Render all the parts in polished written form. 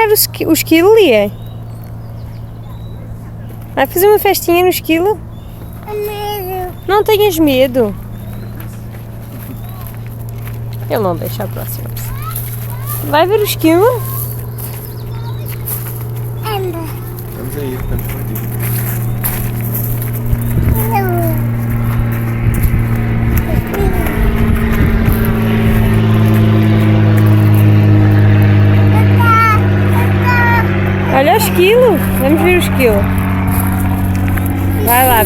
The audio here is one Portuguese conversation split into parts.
brincar o esquilo, Lia? Vai fazer uma festinha no esquilo? Medo. Não tenhas medo. Ele não deixa a próxima. Vai ver o esquilo? Anda. Vamos aí, vamos por ti. Olha o esquilo. Vamos ver o esquilo. Vai lá.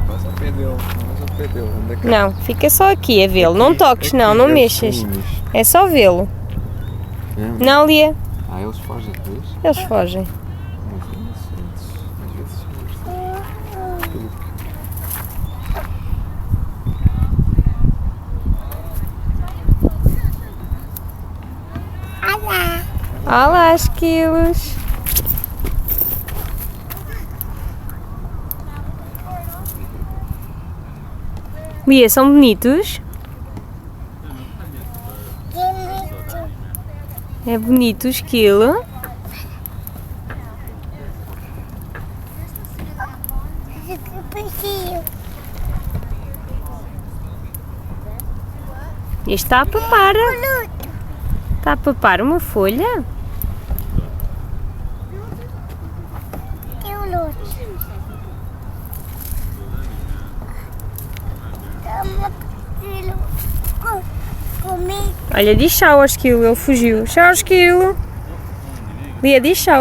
Passa ao pé dele, vamos ao pé dele. Anda cá. Não, fica só aqui a vê-lo. Não toques, não, não mexas. É só vê-lo. Não, Lia. Ah, eles fogem depois? Eles fogem. Às vezes pelo que- Olá, esquilos. Lia, são bonitos? É bonito o esquilo. E está a papar. Está a papar uma folha? Olha, diz tchau ao esquilo, ele fugiu. Tchau, esquilo. Lia, diz tchau.